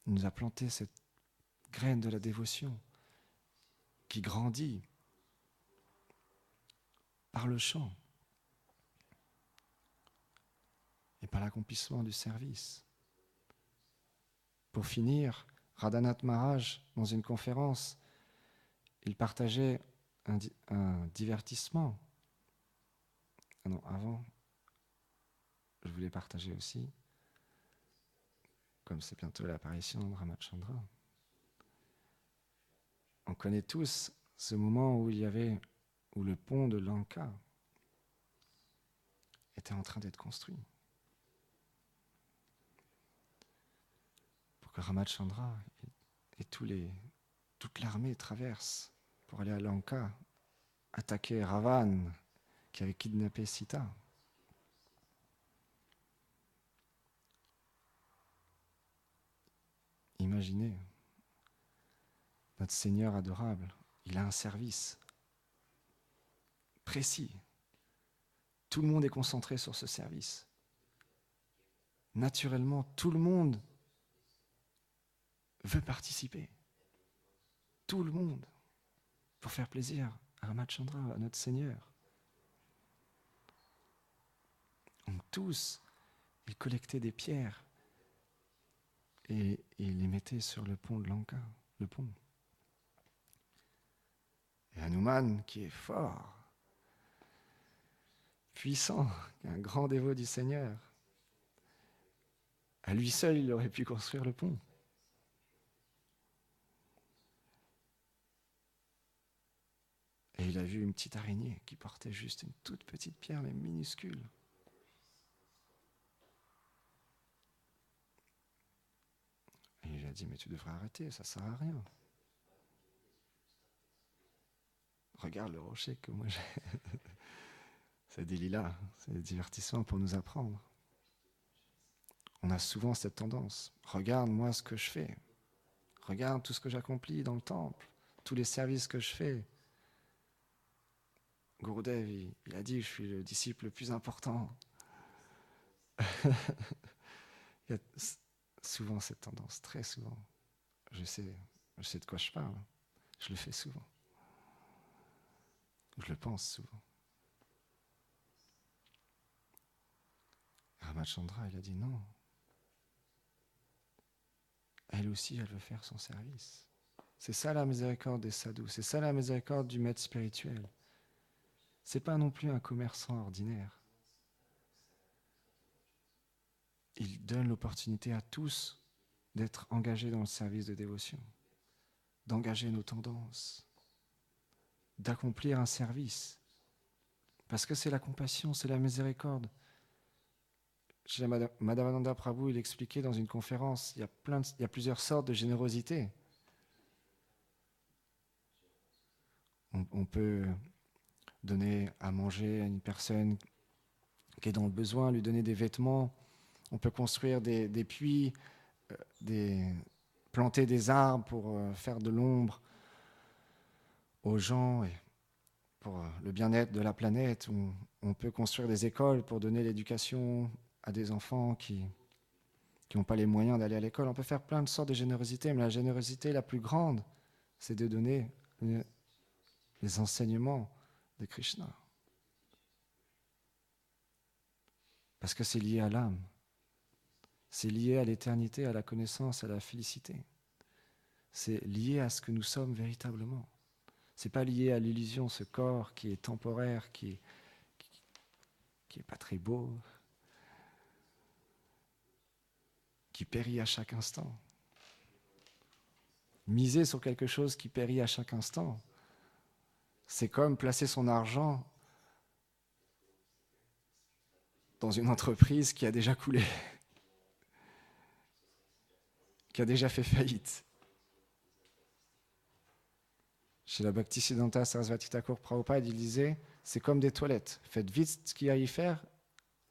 Il nous a planté cette graine de la dévotion qui grandit par le chant et par l'accomplissement du service. Pour finir, Radhanath Maharaj, dans une conférence, il partageait un divertissement. Ah non, avant, je voulais partager aussi, comme c'est bientôt l'apparition de Ramachandra. On connaît tous ce moment où où le pont de Lanka était en train d'être construit. Pour que Ramachandra et toute l'armée traversent pour aller à Lanka, attaquer Ravan, qui avait kidnappé Sita. Imaginez, notre Seigneur adorable, il a un service précis. Tout le monde est concentré sur ce service. Naturellement, tout le monde veut participer. Tout le monde, pour faire plaisir à Ramachandra, à notre Seigneur. Donc tous, ils collectaient des pierres et ils les mettaient sur le pont de Lanka, le pont. Et Hanuman, qui est fort, puissant, un grand dévot du Seigneur, à lui seul, il aurait pu construire le pont. Et il a vu une petite araignée qui portait juste une toute petite pierre, mais minuscule. Et il a dit, mais tu devrais arrêter, ça ne sert à rien. Regarde le rocher que moi j'ai. C'est des lilas, c'est des divertissements pour nous apprendre. On a souvent cette tendance. Regarde moi ce que je fais. Regarde tout ce que j'accomplis dans le temple, tous les services que je fais. Gurudev, il a dit, je suis le disciple le plus important. Il y a souvent cette tendance, très souvent. Je sais de quoi je parle. Je le fais souvent. Je le pense souvent. Ramachandra, il a dit non. Elle aussi, elle veut faire son service. C'est ça la miséricorde des sadhus. C'est ça la miséricorde du maître spirituel. C'est pas non plus un commerçant ordinaire. Il donne l'opportunité à tous d'être engagés dans le service de dévotion, d'engager nos tendances, d'accomplir un service. Parce que c'est la compassion, c'est la miséricorde. Chez Madhavananda Prabhu, il expliquait dans une conférence, il y a plusieurs sortes de générosité. On peut donner à manger à une personne qui est dans le besoin, lui donner des vêtements. On peut construire des puits, planter des arbres pour faire de l'ombre aux gens et pour le bien-être de la planète. On peut construire des écoles pour donner l'éducation à des enfants qui n'ont pas les moyens d'aller à l'école. On peut faire plein de sortes de générosité, mais la générosité la plus grande, c'est de donner les enseignements de Krishna. Parce que c'est lié à l'âme. C'est lié à l'éternité, à la connaissance, à la félicité. C'est lié à ce que nous sommes véritablement. Ce n'est pas lié à l'illusion, ce corps qui est temporaire, qui est pas très beau, qui périt à chaque instant. Miser sur quelque chose qui périt à chaque instant, c'est comme placer son argent dans une entreprise qui a déjà coulé, qui a déjà fait faillite. Chez la Bhaktisiddhanta Sarasvati Thakur Prabhupada, il disait, c'est comme des toilettes. Faites vite ce qu'il y a à y faire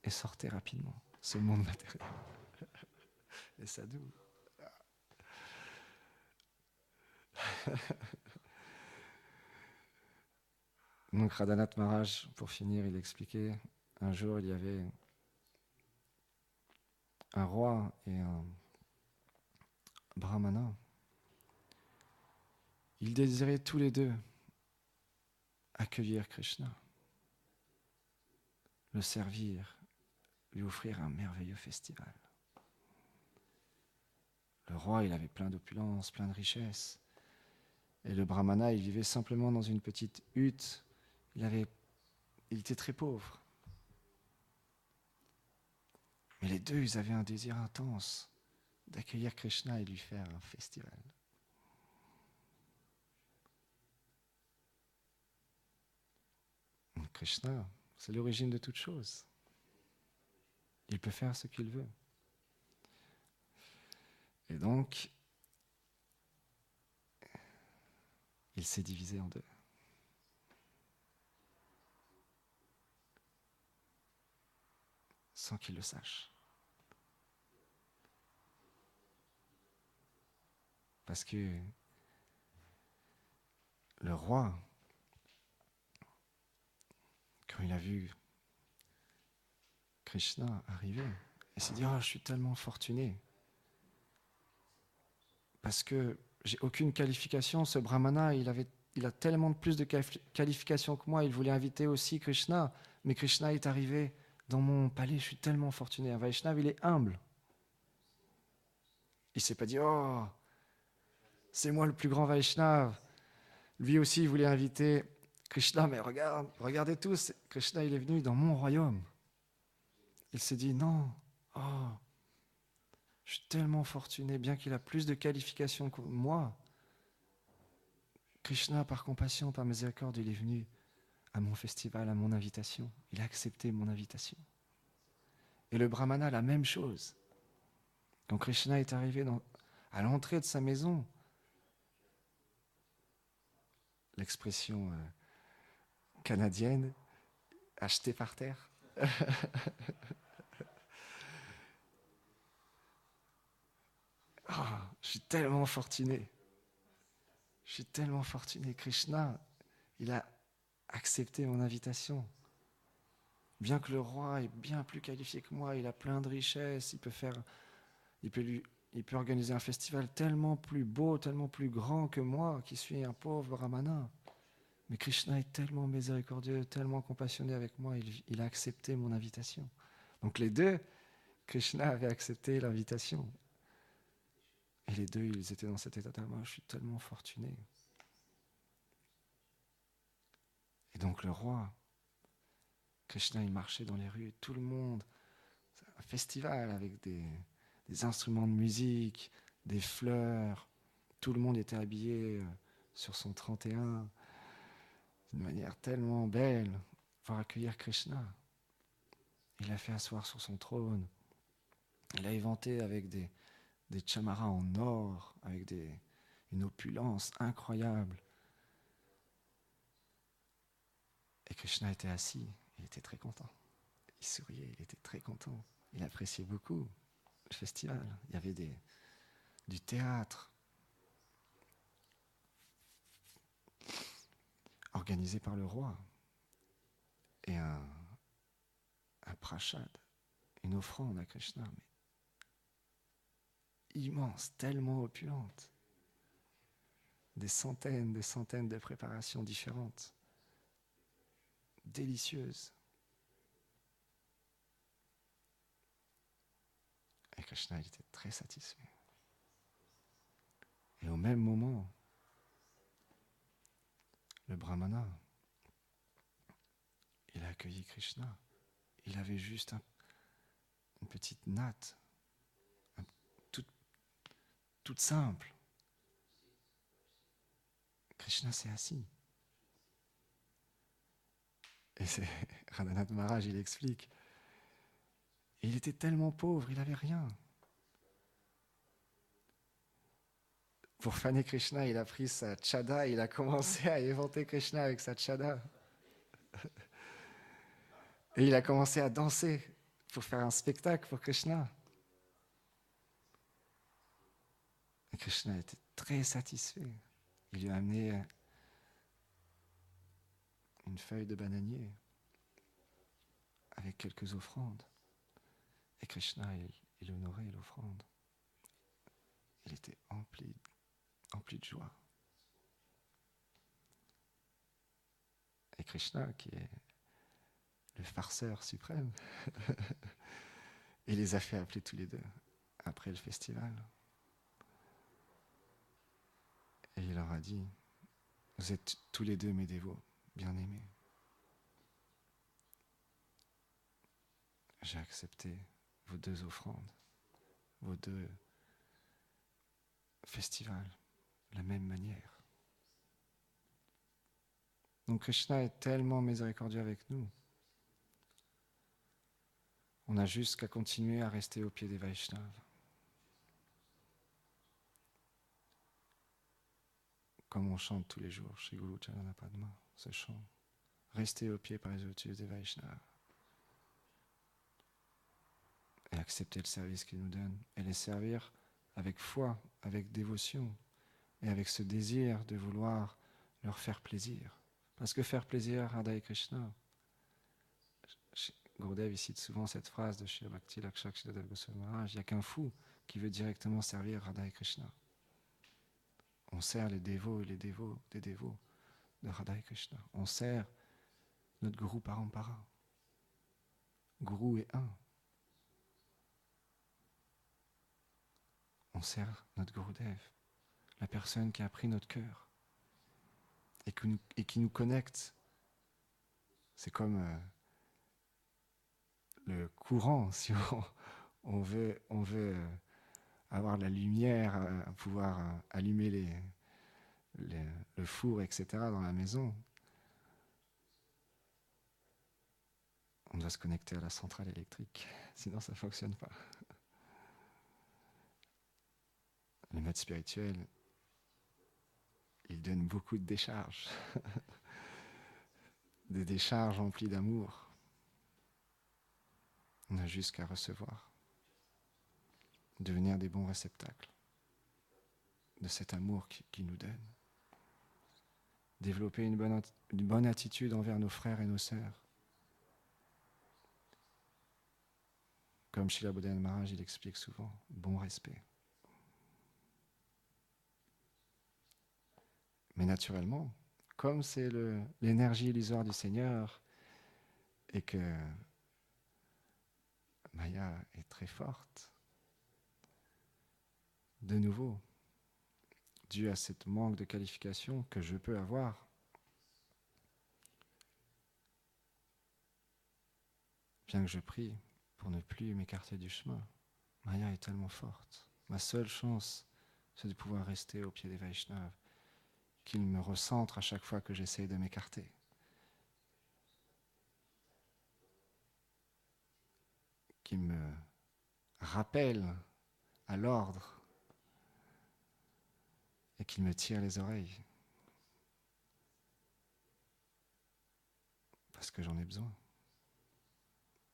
et sortez rapidement. Ce monde matériel. Et sadhu. Donc Radhanath Maharaj, pour finir, il expliquait, un jour il y avait un roi et un brahmana. Ils désiraient tous les deux accueillir Krishna, le servir, lui offrir un merveilleux festival. Le roi, il avait plein d'opulence, plein de richesses. Et le brahmana, il vivait simplement dans une petite hutte. Il était très pauvre. Mais les deux, ils avaient un désir intense d'accueillir Krishna et lui faire un festival. Krishna, c'est l'origine de toute chose. Il peut faire ce qu'il veut. Et donc, il s'est divisé en deux. Sans qu'il le sache. Parce que le roi, quand il a vu Krishna arriver, il s'est dit « Oh, je suis tellement fortuné. Parce que j'ai aucune qualification. Ce brahmana, il a tellement plus de qualifications que moi. Il voulait inviter aussi Krishna. Mais Krishna est arrivé dans mon palais. Je suis tellement fortuné. » Un Vaishnav, il est humble. Il ne s'est pas dit « Oh, c'est moi le plus grand Vaishnav. » Lui aussi, il voulait inviter Krishna. Mais regardez tous. Krishna, il est venu dans mon royaume. Il s'est dit « Non, oh, je suis tellement fortuné, bien qu'il a plus de qualifications que moi. Krishna, par compassion, par miséricorde, il est venu à mon festival, à mon invitation. Il a accepté mon invitation. » Et le brahmana, la même chose. Quand Krishna est arrivé à l'entrée de sa maison, l'expression canadienne, acheté par terre. Oh, je suis tellement fortuné. Je suis tellement fortuné. Krishna, il a accepté mon invitation. Bien que le roi est bien plus qualifié que moi, il a plein de richesses, il peut organiser un festival tellement plus beau, tellement plus grand que moi, qui suis un pauvre brahmana. Mais Krishna est tellement miséricordieux, tellement compassionné avec moi, il a accepté mon invitation. Donc les deux, Krishna avait accepté l'invitation. Et les deux, ils étaient dans cet état d'âme. Je suis tellement fortuné. Et donc le roi, Krishna, il marchait dans les rues, tout le monde, un festival avec des instruments de musique, des fleurs, tout le monde était habillé sur son 31. d'une manière tellement belle pour accueillir Krishna. Il l'a fait asseoir sur son trône. Il l'a éventé avec des chamaras en or, avec une opulence incroyable. Et Krishna était assis, il était très content. Il souriait, il était très content. Il appréciait beaucoup le festival. Il y avait du théâtre organisé par le roi et un prashad, une offrande à Krishna, mais immense, tellement opulente. Des centaines de préparations différentes, délicieuses. Et Krishna, il était très satisfait. Et au même moment, le brahmana, il a accueilli Krishna. Il avait juste une petite natte, toute simple. Krishna s'est assis. Et c'est Radhanath Maharaj, il explique. Et il était tellement pauvre, il n'avait rien. Pour faner Krishna, il a pris sa tchada et il a commencé à éventer Krishna avec sa tchada. Et il a commencé à danser pour faire un spectacle pour Krishna. Et Krishna était très satisfait. Il lui a amené une feuille de bananier avec quelques offrandes. Et Krishna, il honorait l'offrande. Il était empli de joie. Et Krishna, qui est le farceur suprême, il les a fait appeler tous les deux après le festival. Et il leur a dit, vous êtes tous les deux mes dévots, bien-aimés. J'ai accepté vos deux offrandes, vos deux festivals, de la même manière. Donc Krishna est tellement miséricordieux avec nous. On a juste qu'à continuer à rester au pied des Vaishnavas. Comme on chante tous les jours chez Guru Charana Padma, ce chant. Rester au pied par les lotus des Vaishnavas. Et accepter le service qu'ils nous donnent. Et les servir avec foi, avec dévotion. Et avec ce désir de vouloir leur faire plaisir. Parce que faire plaisir à Radha et Krishna. Gurudev cite souvent cette phrase de Shri Bhakti Lakshakshidhar Goswami Maharaj, il n'y a qu'un fou qui veut directement servir Radha et Krishna. On sert les dévots et les dévots des dévots de Radha et Krishna. On sert notre Guru Parampara. Guru est un. On sert notre Gurudev, la personne qui a pris notre cœur et qui nous connecte. C'est comme le courant, si on veut avoir la lumière, pouvoir allumer le four, etc. dans la maison. On doit se connecter à la centrale électrique, sinon ça ne fonctionne pas. Le maître spirituel, il donne beaucoup de décharges, des décharges remplies d'amour. On a juste qu'à recevoir, devenir des bons réceptacles de cet amour qu'il nous donne. Développer une bonne attitude envers nos frères et nos sœurs. Comme Srila Bodhidharma Maharaj, il explique souvent, bon respect. Mais naturellement, comme c'est l'énergie illusoire du Seigneur et que Maya est très forte, de nouveau, dû à ce manque de qualification que je peux avoir, bien que je prie pour ne plus m'écarter du chemin, Maya est tellement forte. Ma seule chance, c'est de pouvoir rester au pied des Vaishnavas, qu'ils me recentrent à chaque fois que j'essaie de m'écarter. qui me rappelle à l'ordre et qui me tire les oreilles. Parce que j'en ai besoin.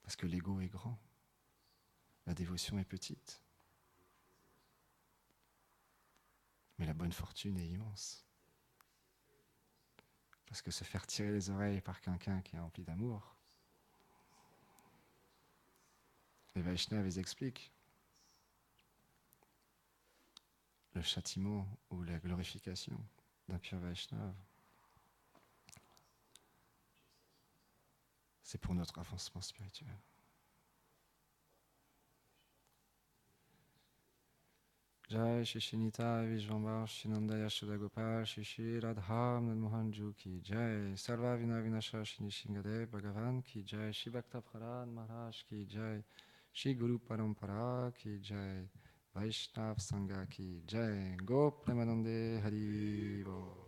Parce que l'ego est grand. La dévotion est petite. Mais la bonne fortune est immense. Parce que se faire tirer les oreilles par quelqu'un qui est rempli d'amour, les Vaishnavas ils expliquent le châtiment ou la glorification d'un pur Vaishnava. C'est pour notre avancement spirituel. Jai Shri Shinita Vijvambar Shri Nanda Yashoda Gopal Shri Shri Radha Mohan Ju Ki Jai Sarva Vina Vinasha Shri Nishingadev Bhagavan Ki Jai Shri Bhakta Prahlad Maharaj Ki Jai Shri Guru Parampara Ki Jai Vaishnav Sangha Ki Jai Go Premanande Hari Bo